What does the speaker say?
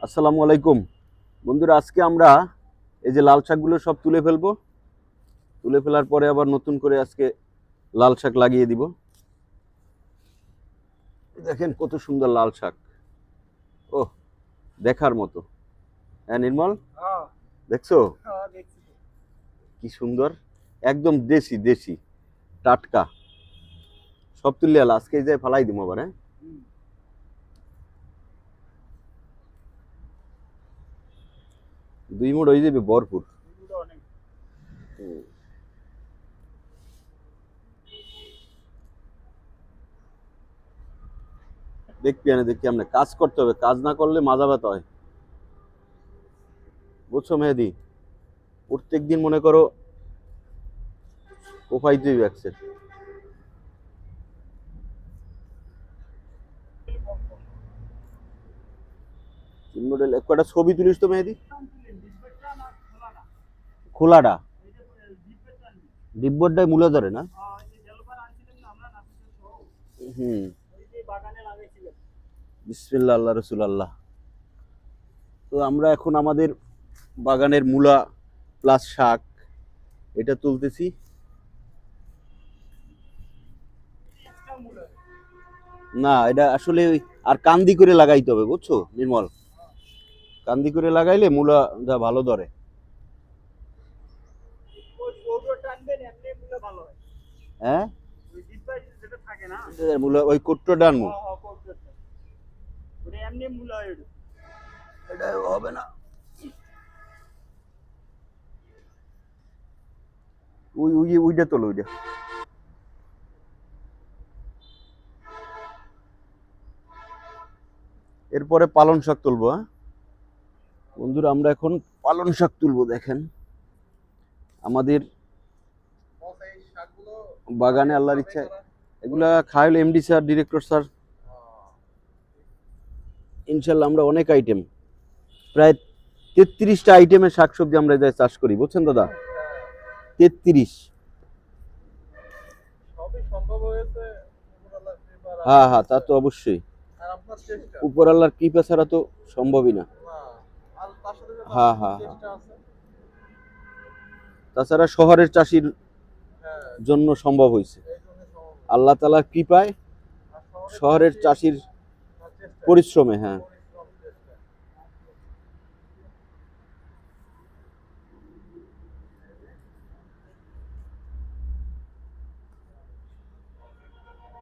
আসসালামু আলাইকুম বন্ধুরা, আজকে আমরা এই যে লাল শাকগুলো সব তুলে ফেলবো। তুলে ফেলার পরে আবার নতুন করে আজকে লাল শাক লাগিয়ে দিব। দেখেন কত সুন্দর লাল শাক, ও দেখার মতো। হ্যাঁ নির্মল, দেখছো কি সুন্দর, একদম দেশি দেশি টাটকা। সব তুলে আজকে যে ফালাই দিব আবার। হ্যাঁ, দুই মুঠ হয়ে যাবে ভরপুর। দেখবি না, দেখি আমরা কাজ করতে হবে, কাজ না করলে মাজা ব্যথা হয়, বুঝছো মেহেদি? প্রত্যেক দিন মনে করো কোপাইতেই একসের। তিন মডেল একটা ছবি তুলিস তো মেহেদি। খোলাটা ডিব্বরটাই মূলে ধরে না। হুম, বিসমিল্লাহ আল্লাহ রসুল আল্লাহ। তো আমরা এখন আমাদের বাগানের মূলা প্লাস শাক এটা তুলতেছি। না, এটা আসলে আর কান্দি করে লাগাইতে হবে, বুঝছো নির্মল? কান্দি করে লাগাইলে মূলাটা ভালো ধরে। হ্যাঁ, মূলা ওই কোট্টোটা আনবো। এটা হবে না, ওই ওই ওইটা তোলো, ওইটা। এরপরে পালং শাক তুলবো। হ্যাঁ বন্ধুরা, আমরা এখন পালং শাক তুলবো। দেখেন আমাদের বাগানে আল্লাহর ইচ্ছা এগুলা খাইল এমডি স্যার, ডিরেক্টর স্যার, ইনশাল্লাহ আমরা অনেক আইটেম, প্রায় 33টা আইটেমের শাকসবজি আমরা যাই চাষ করি, বুঝছেন দাদা? 33। হ্যাঁ হ্যাঁ, তা তো অবশ্যই, উপর আল্লাহর কৃপা ছাড়া তো সম্ভবই না। হ্যাঁ হ্যাঁ হ্যাঁ, তাছাড়া শহরের চাষির জন্য সম্ভব হয়েছে আল্লাহ তাআলার কৃপায়, শহরের চাষির পরিশ্রমে। হ্যাঁ,